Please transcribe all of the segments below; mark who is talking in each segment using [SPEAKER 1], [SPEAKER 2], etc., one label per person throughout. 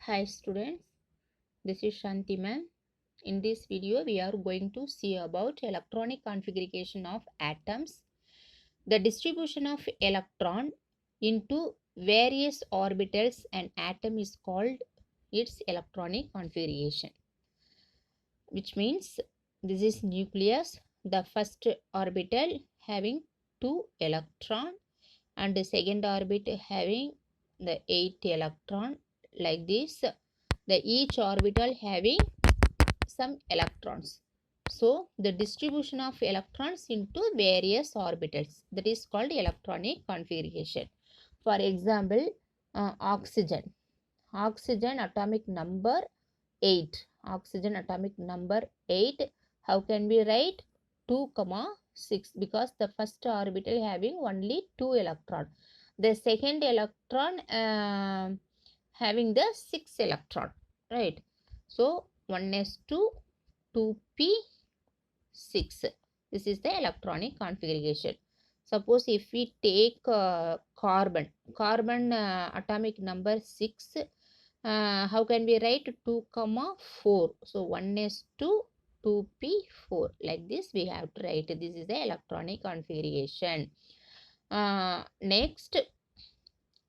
[SPEAKER 1] Hi students, this is Shanti ma'am. In this video, we are going to see about electronic configuration of atoms, the distribution of electron into various orbitals and atom is called its electronic configuration, which means this is nucleus, the first orbital having 2 electron and the second orbital having the 8 electron, like this. The each orbital having some electrons. So the distribution of electrons into various orbitals, that is called electronic configuration. For example, oxygen atomic number 8. Oxygen atomic number 8. How can we write? 2, 6, because the first orbital having only 2 electron. The second electron having the 6 electron, right? So 1s2, 2p6. This is the electronic configuration. Suppose if we take carbon atomic number 6, how can we write? 2, 4. So 1s2, 2p4. Like this we have to write. This is the electronic configuration. Next,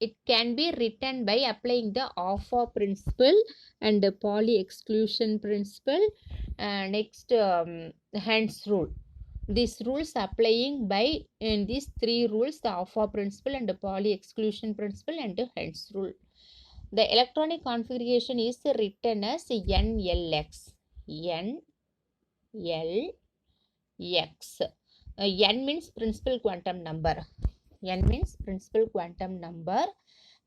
[SPEAKER 1] it can be written by applying the Offa principle and the Pauli exclusion principle. Next, Hence rule. These rules applying by in these 3 rules, the Offa principle and the Pauli exclusion principle and the Hence rule. The electronic configuration is written as NLX. NLX. N means principal quantum number. N means principal quantum number.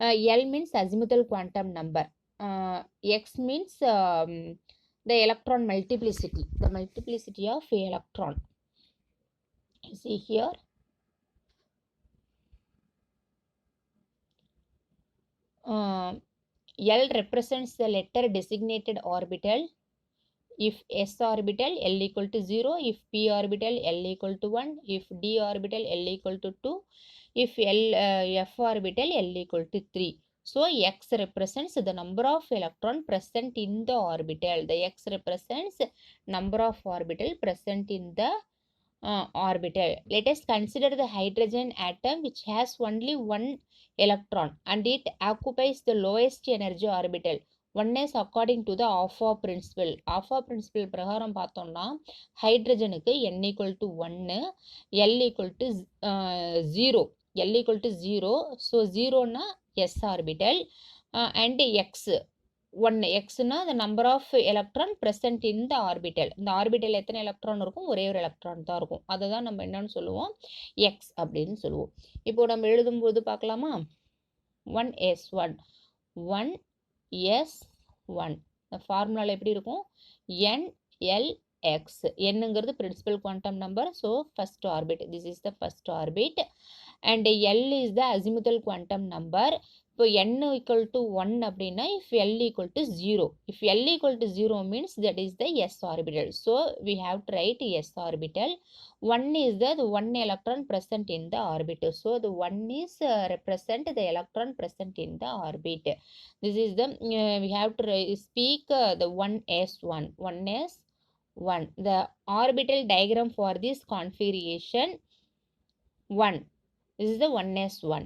[SPEAKER 1] L means azimuthal quantum number. X means the electron multiplicity, the multiplicity of electron. See here. L represents the letter designated orbital. If S orbital, L equal to 0. If P orbital, L equal to 1. If D orbital, L equal to 2. If F orbital, L equal to 3. So X represents the number of electron present in the orbital. The X represents number of orbital present in the orbital. Let us consider the hydrogen atom which has only 1 electron and it occupies the lowest energy orbital. One is according to the Offa principle. Offa principle பிரகாரம் பார்த்தோம்னா ஹைட்ரஜனுக்கு n equal to 1, L equal to 0. L equal to 0. So 0 na S orbital and X. 1 x na the number of electron present in the orbital. இந்த orbital எத்தனை electron இருக்கும்? ஒரே ஒரு electron தான் இருக்கும். அதை தான் நம்ம என்னன்னு சொல்லுவோம்? x அப்படின்னு சொல்லுவோம். இப்போ நம்ம எழுதும்போது பார்க்கலாமா? 1s1 1s1 இந்த ஃபார்முலால எப்படி இருக்கும்? NLX. என்னங்கிறது principal quantum number. So first orbit. This is the first orbit and L is the azimuthal quantum number. இப்போ n equal to 1 அப்படின்னா if L equal to 0. If L equal to 0 means that is the S orbital. So we have to write S orbital. 1 is the 1 electron present in the orbit. So the 1 is represent the electron present in the orbit. This is the we have to speak the 1s1. 1s1. The orbital diagram for this configuration 1. This is the 1s1.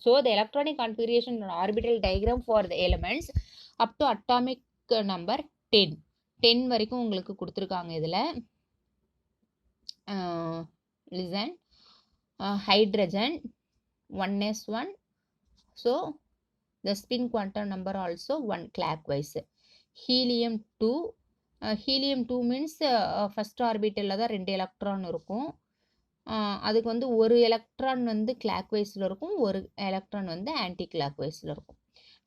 [SPEAKER 1] So the electronic configuration and orbital diagram for the elements up to atomic number 10. 10 வரைக்கும் உங்களுக்கு கொடுத்திருக்காங்க இதுல. Listen. Hydrogen 1s1. So the spin quantum number also 1 clockwise. Helium 2. Helium 2 means first orbital தான் 2 electron இருக்கும். அதுக்கு வந்து ஒரு electron வந்து கிளாக் வைஸில் இருக்கும், ஒரு எலக்ட்ரான் வந்து ஆன்டி கிளாக் வைஸில் இருக்கும்.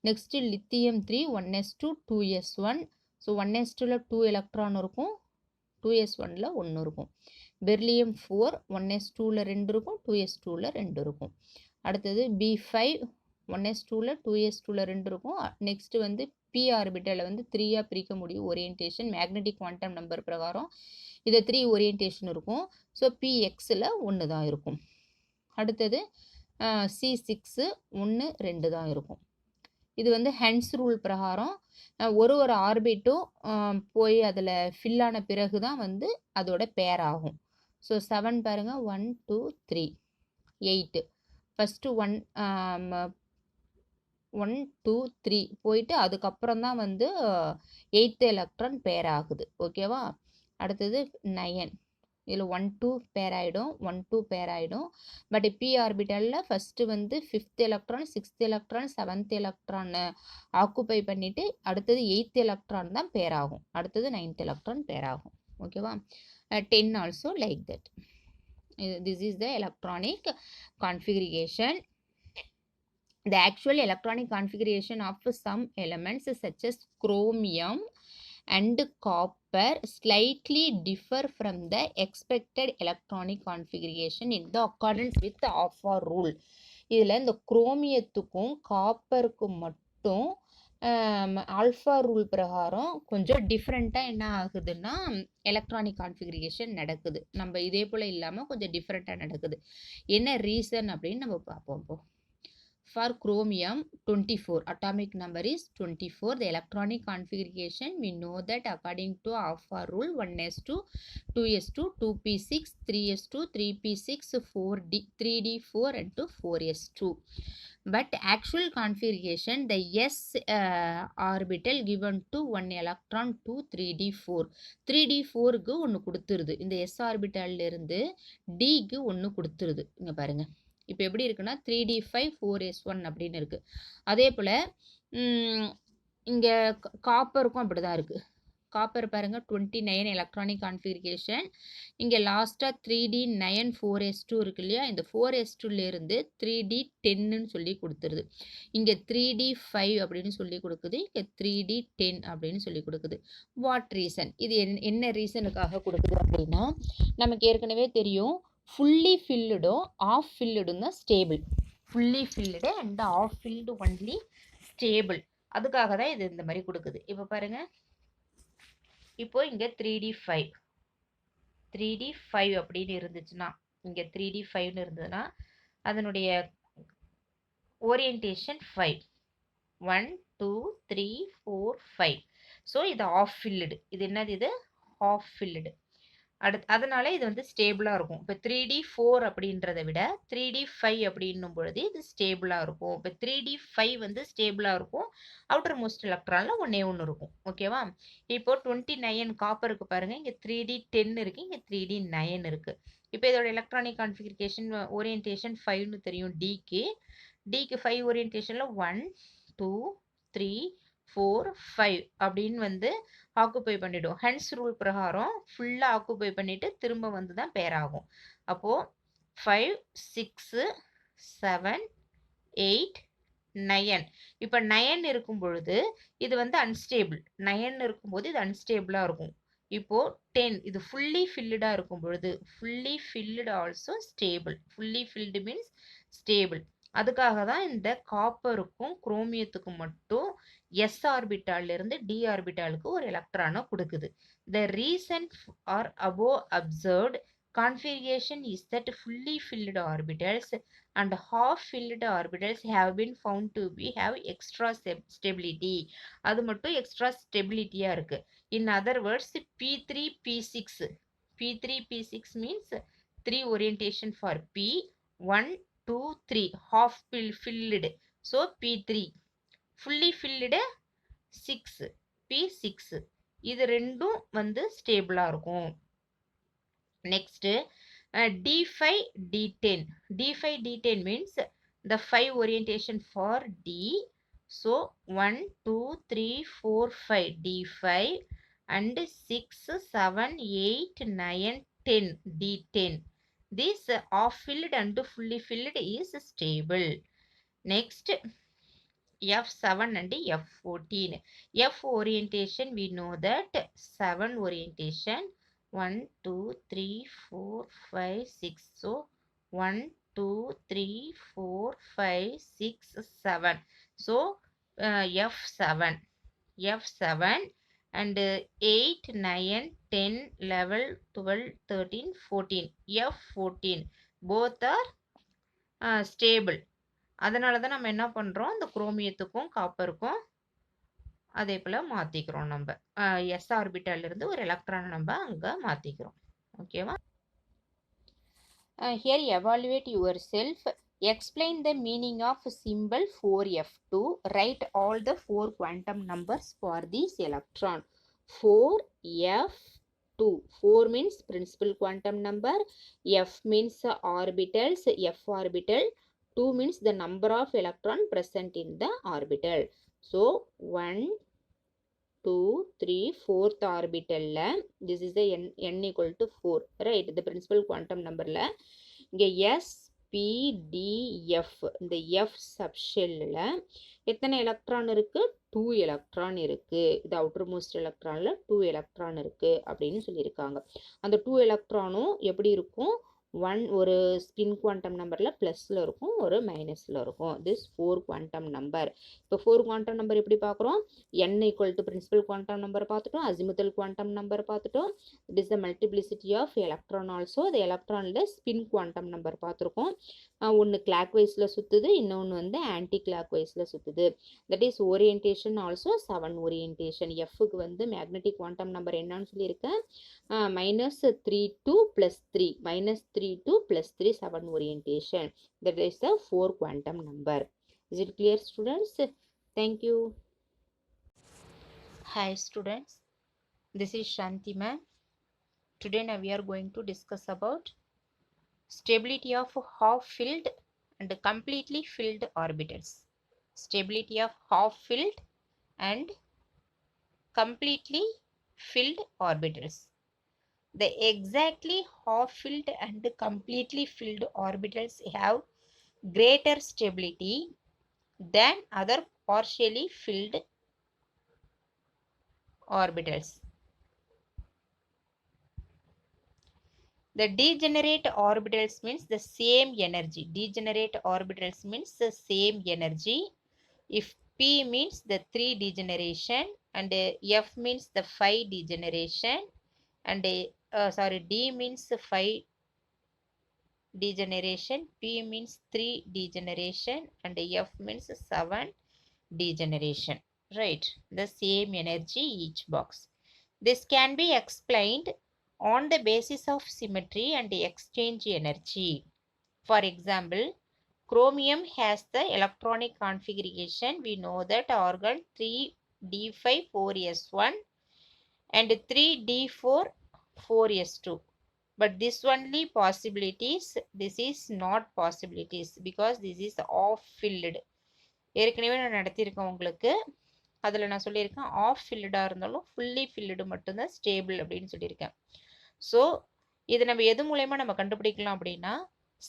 [SPEAKER 1] Next lithium 3 1s2 2s1. So 1s2ல 2 எலக்ட்ரான் இருக்கும், 2s1ல 1 இருக்கும். பெர்லியம் 4 1s2ல 2 இருக்கும், 2s2ல 2 இருக்கும். அடுத்தது B5 1s2ல 2s2ல 2 இருக்கும். நெக்ஸ்ட்டு வந்து பி ஆர்பிட்டலை வந்து 3ஆக பிரிக்க முடியும் ஓரியன்டேஷன் மேக்னெட்டிக் குவாண்டம் நம்பர் பிரகாரம். இதை 3 ஓரியன்டேஷன் இருக்கும். ஸோ பிஎக்ஸில் 1 தான் இருக்கும். அடுத்தது C6 1 2 தான் இருக்கும். இது வந்து ஹென்ஸ் ரூல் பிரகாரம் ஒரு ஆர்பிட்டும் போய் அதில் ஃபில் ஆன பிறகு தான் வந்து அதோட பேர் ஆகும். ஸோ 7 பாருங்க 1 2 3 8 ஃபஸ்ட்டு 1 2 3 போயிட்டு அதுக்கப்புறம் தான் வந்து 8th எலக்ட்ரான் பேர் ஆகுது. ஓகேவா? அடுத்தது 9 இதில் 1 2 பேர் ஆகிடும், 1 2 பேர் ஆகிடும். பட் பி ஆர்பிட்டலில் ஃபஸ்ட்டு வந்து 5th electron 6th electron 7th electron occupy பண்ணிவிட்டு அடுத்தது 8th எலக்ட்ரான் தான் பேர் ஆகும், அடுத்தது 9th எலக்ட்ரான் பேர் ஆகும். ஓகேவா? 10 also like that. This is the electronic configuration. The actual electronic configuration of some elements such as chromium and copper slightly differ from the expected electronic configuration in the accordance with the alpha rule. இதில் இந்த குரோமியத்துக்கும் காப்பருக்கும் மட்டும் alpha rule பிரகாரம் கொஞ்சம் டிஃப்ரெண்ட்டாக என்ன ஆகுதுன்னா electronic configuration நடக்குது. நம்ம இதே போல் இல்லாமல் கொஞ்சம் டிஃப்ரெண்ட்டாக நடக்குது. என்ன ரீசன் அப்படின்னு நம்ம பார்ப்போம். இப்போ for chromium 24, atomic number is 24. The electronic configuration, we know that according to alpha rule, 1s2 2s2 2p6 3s2 3p6 3d4 and 4s2. But actual configuration, the s orbital given to 1 electron to 3d4 3d4க்கு ஒன்று கொடுத்துருது. இந்த s orbital இருந்து dக்கு ஒன்று கொடுத்துருது. இங்கே பாருங்க, இப்போ எப்படி இருக்குன்னா 3d5 4s1 அப்படின்னு இருக்குது. அதே போல் இங்கே காப்பருக்கும் அப்படி தான் இருக்குது. காப்பர் பாருங்கள் 29 எலக்ட்ரானிக் கான்ஃபிகரேஷன். இங்கே லாஸ்ட்டாக 3d9 4s2 இருக்கு இல்லையா, இந்த 4s2லேருந்து 3d10ன்னு சொல்லி கொடுத்துருது. இங்கே 3d5 அப்படின்னு சொல்லி கொடுக்குது, இங்கே 3d10 அப்படின்னு சொல்லி கொடுக்குது. What reason? இது என்ன ரீசனுக்காக கொடுக்குது அப்படின்னா, நமக்கு ஏற்கனவே தெரியும் fully filled half filled தான் stable, fully filled and half filled only stable. அதுக்காக தான் இது இந்த மாதிரி கொடுக்குது. இப்போ பாருங்க, இப்போ இங்க 3d5 அப்படின்னு இருந்துச்சுன்னா, இங்க 3d5 இருந்ததுன்னா அதனுடைய ஓரியன்டேஷன் 5 1 2 3 4 5. ஸோ இது half filled. இது என்னது? இது half filled. அதனால இது வந்து ஸ்டேபிளாக இருக்கும். இப்போ 3d4 அப்படின்றத விட 3d5 அப்படின்னும் பொழுது இது ஸ்டேபிளாக இருக்கும். இப்போ 3d5 வந்து ஸ்டேபிளாக இருக்கும், அவுட்டர் மோஸ்ட் எலக்ட்ரானில் ஒன்று இருக்கும். ஓகேவா? இப்போ 29 காப்பருக்கு பாருங்கள், இங்கே 3d10 இருக்குது, இங்கே 3d9 இருக்குது. இப்போ இதோட எலக்ட்ரானிக் கான்ஃபிகரேஷன் ஓரியன்டேஷன் 5ன்னு தெரியும் டிக்கு 5 ஓரியன்டேஷனில் 1 2 3 4 5 அப்படின்னு வந்து ஆக்குப்பை பண்ணிடும். ஹென்ஸ் ரூல் பிரகாரம் ஃபுல்லாக ஆக்குப்பை பண்ணிட்டு திரும்ப வந்து தான் பேராகும். அப்போது 5 6 7 8 9. இப்போ 9 இருக்கும் பொழுது இது வந்து அன்ஸ்டேபிள். 9 இருக்கும்போது இது அன்ஸ்டேபிளாக இருக்கும். இப்போது 10 இது ஃபுல்லி ஃபில்டாக இருக்கும் பொழுது, fully filled also stable. Fully filled means stable. அதுக்காக தான் இந்த காப்பருக்கும் குரோமியத்துக்கும் மட்டும் எஸ் ஆர்பிட்டாலிருந்து டி ஆர்பிட்டாலுக்கு ஒரு எலக்ட்ரானை கொடுக்குது. The reason for above observed configuration is that fully filled orbitals and half filled orbitals have been found to have extra stability. அது மட்டும் extra ஸ்டெபிலிட்டியாக இருக்குது. In other words, P3 P6 means 3 orientation for P 1 2 3 half filled. So P3 fully filled 6 P6. இது ரெண்டும் வந்து ஸ்டேபிளாக இருக்கும். Next D5 D10. D5 D10 means the 5 orientation for D. So 1 2 3 4 5 D5 and 6 7 8 9 10 D10. This half filled and fully filled is stable. Next F7 and F14. F orientation, we know that 7 orientation 1 2 3 4 5 6. So 1 2 3 4 5 6 7. So F7 and 8 9 10 11 12 13 14. F14 both are stable. அதனால தான் நம்ம என்ன பண்ணுறோம், இந்த குரோமியத்துக்கும் காப்பருக்கும் அதே போல் மாற்றிக்கிறோம் நம்ம. S ஆர்பிட்டாலிருந்து ஒரு எலக்ட்ரானை நம்ம அங்கே மாற்றிக்கிறோம். ஓகேவா? Here evaluate yourself. Explain the meaning of symbol 4F2. Write all the 4 quantum numbers for this electron. 4F2. 4 means principal quantum number. F means orbitals. F orbital. 2 means the number of electron present in the orbital. So 1, 2, 3, 4th orbital. This is the n equal to 4. Right? The principal quantum number. இங்கே SPDF இந்த F சப்ஷெல்லில் எத்தனை electron இருக்குது? 2 electron இருக்குது. இது outer most எலக்ட்ரானில் 2 electron இருக்குது அப்படின்னு சொல்லியிருக்காங்க. அந்த 2 எலக்ட்ரானும் எப்படி இருக்கும்? ஒரு ஸ்பின் குவாண்டம் நம்பரில் ப்ளஸில் இருக்கும், ஒரு மைனஸில் இருக்கும். This 4 quantum number. இப்போ 4 குவாண்டம் நம்பர் எப்படி பார்க்குறோம்? n equal to principal quantum number பார்த்துட்டோம், அசிமுதல் குவாண்டம் நம்பர் பார்த்துட்டோம். It is the multiplicity of electron. Also அது எலக்ட்ரானில் ஸ்பின் குவாண்டம் நம்பர் பார்த்துருக்கோம். ஒன்று கிளாக் வைஸில் சுற்றுது, இன்னொன்று வந்து ஆன்டி கிளாக் வைஸில் சுற்றுது. That is orientation also 7 orientation. எஃப்க்கு வந்து மேக்னெட்டிக் குவாண்டம் நம்பர் என்னன்னு சொல்லியிருக்கேன், -32 + 3, -32 + 3, 7 orientation. That is the 4 quantum number. Is it clear, students? Thank you. Hi students, this is Shanti ma'am. Today now we are going to discuss about stability of half filled and completely filled orbitals. Stability of half filled and completely filled orbitals. The exactly half-filled and completely filled orbitals have greater stability than other partially filled orbitals. The degenerate orbitals means the same energy. Degenerate orbitals means the same energy. If P means the 3 degeneration and F means the 5 degeneration and D means 5 degeneration, P means 3 degeneration and F means 7 degeneration. Right? The same energy each box. This can be explained on the basis of symmetry and exchange energy. For example, chromium has the electronic configuration. We know that argon 3d5 4s1 and 3d4 4s2. But this only possibilities, this is not possibilities because this is off filled. ஏற்கனவே நான் நடத்தியிருக்கேன் உங்களுக்கு, அதில் நான் சொல்லியிருக்கேன் of ஃபில்டாக இருந்தாலும் fully field மட்டும்தான் stable அப்படின்னு சொல்லியிருக்கேன். ஸோ இது நம்ம எது மூலயமா நம்ம கண்டுபிடிக்கலாம் அப்படின்னா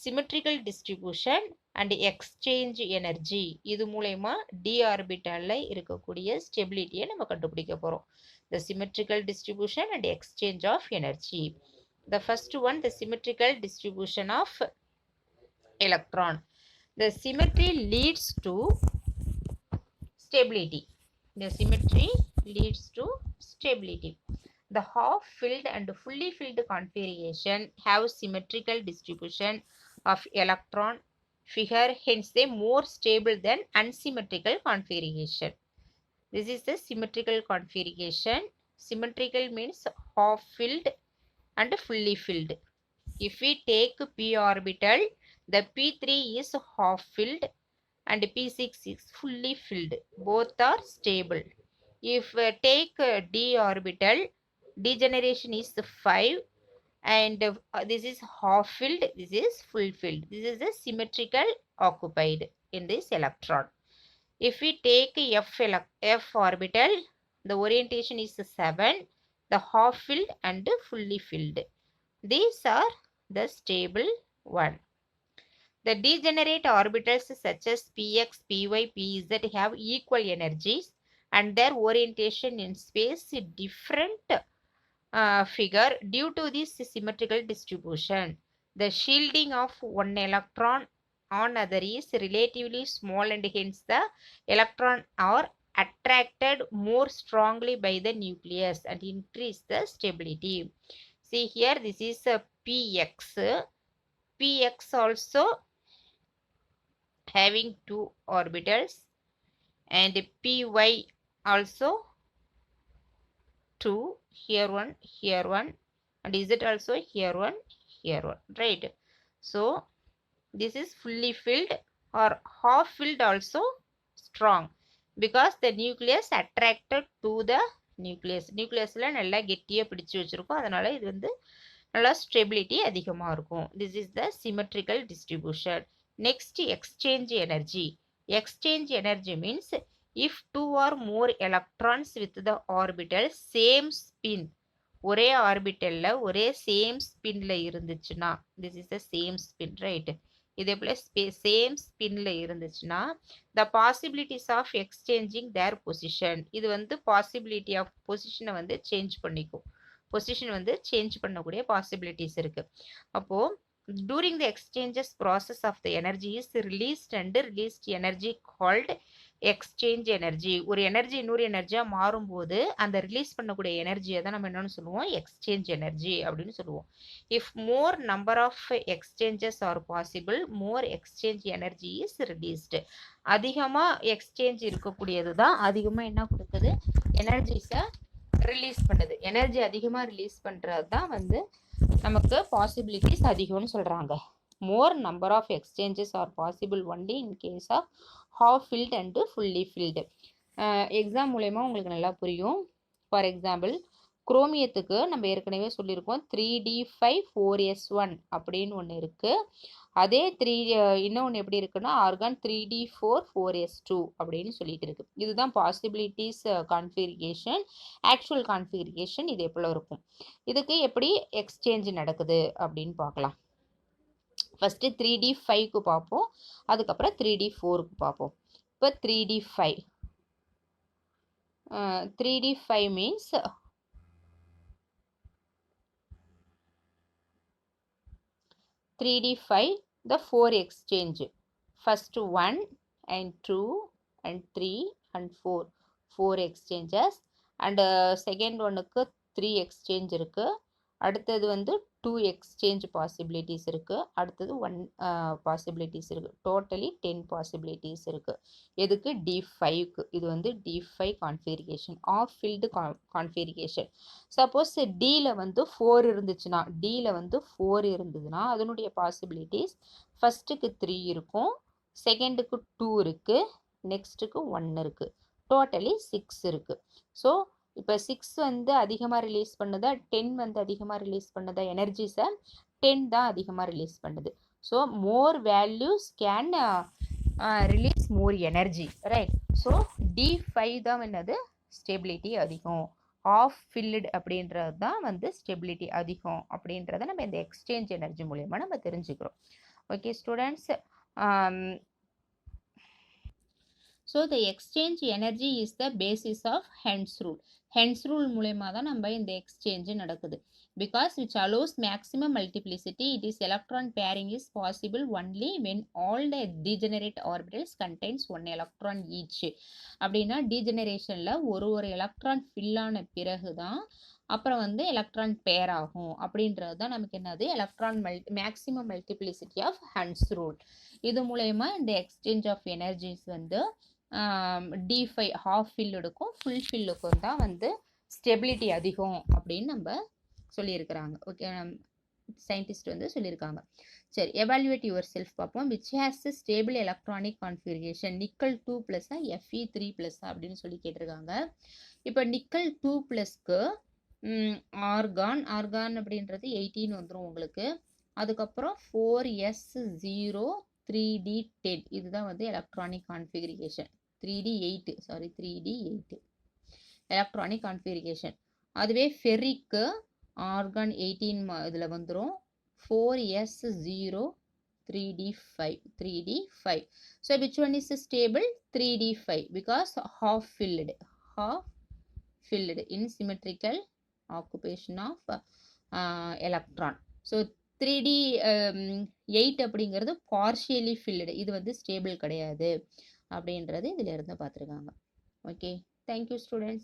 [SPEAKER 1] symmetrical distribution and exchange energy, இது மூலயமா டி ஆர்பிட்டாலில் இருக்கக்கூடிய ஸ்டெபிலிட்டியை நம்ம கண்டுபிடிக்க போகிறோம். The symmetrical distribution and exchange of energy. The first one, the symmetrical distribution of electron. The symmetry leads to stability. The symmetry leads to stability. The half-filled and fully filled configuration have symmetrical distribution of electron figure, hence they more stable than unsymmetrical configuration. This is the symmetrical configuration. Symmetrical means half-filled and fully filled. If we take p orbital, the p3 is half filled and p6 is fully filled. Both are stable. If take d orbital, degeneration is 5 and this is half filled, this is full filled. This is the symmetrical occupied in this electron. If we take f orbital, the orientation is 7, the half filled and fully filled. These are the stable one. The degenerate orbitals such as px, py, pz have equal energies and their orientation in space different figure due to this symmetrical distribution. The shielding of one electron on other is relatively small and hence the electron are attracted more strongly by the nucleus and increase the stability. See here, this is a px. Px also having 2 orbitals, and py also 2, here one, and z also here one, right? So this is fully filled or half filled also strong, because the nucleus attracted to the nucleusல நல்லா கெட்டியா பிடிச்சு வச்சிருக்கும், அதனால இது வந்து நல்லா stability அதிகமா இருக்கும். This is the symmetrical distribution. Next, exchange energy. Exchange energy means if two or more electrons with the orbital same spin, ஒரே ஆர்பிட்டல்ல ஒரே சேம் ஸ்பின்ல இருந்துச்சுன்னா, this is the same spin, right? இதே போல சேம் ஸ்பின்ல இருந்துச்சுன்னா, the possibilities of exchanging their position, இது வந்து possibility of position வந்து change பண்ணிக்கும், பொசிஷன் வந்து சேஞ்ச் பண்ணக்கூடிய பாசிபிலிட்டிஸ் இருக்கு. அப்போ during the exchanges process of the energy is released and released energy called exchange energy. ஒரு எனர்ஜி இன்னொரு எனர்ஜியா மாறும்போது அந்த ரிலீஸ் பண்ணக்கூடிய எனர்ஜியை தான் நம்ம என்னன்னு சொல்லுவோம், எக்ஸ்சேஞ்ச் எனர்ஜி அப்படின்னு சொல்லுவோம். If more number of exchanges are possible, more exchange energy is released. அதிகமா எக்ஸ்சேஞ்ச் இருக்கக்கூடியது தான் அதிகமா என்ன கொடுக்குது, எனர்ஜிஸை ரிலீஸ் பண்ணுது. எனர்ஜி அதிகமா ரிலீஸ் பண்றது தான் வந்து நமக்கு பாசிபிலிட்டிஸ் அதிகம்னு சொல்றாங்க. More number of exchanges are possible only in case of half filled and fully filled. Exam மூலயமா உங்களுக்கு நல்லா புரியும். ஃபார் எக்ஸாம்பிள், குரோமியத்துக்கு நம்ம ஏற்கனவே சொல்லியிருக்கோம் 3d5 4s1 அப்படின்னு ஒன்று இருக்கு. அதே இன்னொன்று எப்படி இருக்குன்னா ஆர்கான் 3d4 4s2 அப்படின்னு சொல்லிட்டு இருக்கு. இதுதான் பாசிபிலிட்டிஸ் கான்ஃபிகரேஷன். ஆக்சுவல் கான்ஃபிகரேஷன் இதே போல இருக்கும். இதுக்கு எப்படி எக்ஸ்சேஞ்ச் நடக்குது அப்படின்னு பார்க்கலாம். ஃபர்ஸ்ட் 3d5க்கு பார்ப்போம், அதுக்கப்புறம் 3d4க்கு பார்ப்போம். இப்போ 3d5 means 3d5 the 4 exchange. First 1 and 2 and 3 and 4 exchanges, and second ஒன்னுக்கு 3 exchange இருக்கு. அடுத்தது வந்து 2 exchange possibilities இருக்கு. அடுத்தது 1 possibilities இருக்கு. டோட்டலி 10 possibilities இருக்கு. எதுக்கு, D5க்கு. இது வந்து D5 configuration, off filled configuration. Suppose Dல வந்து 4 இருந்துச்சுன்னா, Dல வந்து 4 இருந்ததுன்னா அதனுடைய possibilities ஃபர்ஸ்ட்டுக்கு 3 இருக்கும், செகண்டுக்கு 2 இருக்கு, நெக்ஸ்ட்டுக்கு 1 இருக்கு, டோட்டலி 6 இருக்கு. ஸோ இப்போ 6 வந்து அதிகமாக ரிலீஸ் பண்ணுதா, 10 வந்து அதிகமாக ரிலீஸ் பண்ணுதா, எனர்ஜிஸை 10 தான் அதிகமாக ரிலீஸ் பண்ணுது. So more values can release more energy, right? So D5 தான் என்னது, ஸ்டெபிலிட்டி அதிகம். ஆஃப் ஃபில்டு அப்படின்றது தான் வந்து ஸ்டெபிலிட்டி அதிகம் அப்படின்றத நம்ம இந்த எக்ஸ்சேஞ்ச் எனர்ஜி மூலயமா நம்ம தெரிஞ்சுக்கிறோம். Okay students, so the exchange energy is the basis of Hen's rule. Hen's rule மூலமா தான் நம்ம இந்த exchange நடக்குது. Because which allows maximum multiplicity, it is electron pairing is possible only when all the degenerate orbitals contains one electron each. அப்படின்னா degenerationல ஒரு electron fill ஆன பிறகுதான் அப்புறம் வந்து எலக்ட்ரான் பேர் ஆகும். அப்படின்றது தான் நமக்கு என்னது, electron maximum multiplicity of Hund's rule. இது மூலயமா இந்த எக்ஸ்சேஞ்ச் ஆஃப் எனர்ஜிஸ் வந்து D5 ஹாஃப் ஃபில்லுக்கும் ஃபுல் ஃபில்லுக்கும் தான் வந்து ஸ்டெபிலிட்டி அதிகம் அப்படின்னு நம்ம சொல்லியிருக்கிறாங்க. ஓகே, சயின்டிஸ்ட் வந்து சொல்லியிருக்காங்க. சரி, எவாலுவேட் யுவர் செல்ஃப் பார்ப்போம். Which has stable electronic configuration, nickel 2+ Fe3+ அப்படின்னு சொல்லி கேட்டிருக்காங்க. இப்போ நிக்கல் 2+க்கு ஆர்கான் அப்படின்றது 18 வந்துடும் உங்களுக்கு. அதுக்கப்புறம் 4s0 3d10, இதுதான் வந்து electronic configuration. 3d8 electronic configuration. அதுவே ஃபெரிக்கு ஆர்கான் 18 இதில் வந்துடும் 4s0 3d5. So which one is stable? 3d5 because half filled in symmetrical occupation of electron. So 3d8 அப்படிங்கிறது partially filled, இது வந்து ஸ்டேபிள் கிடையாது அப்படின்றது இதில் இருந்து பார்த்துருக்காங்க. Okay, thank you students.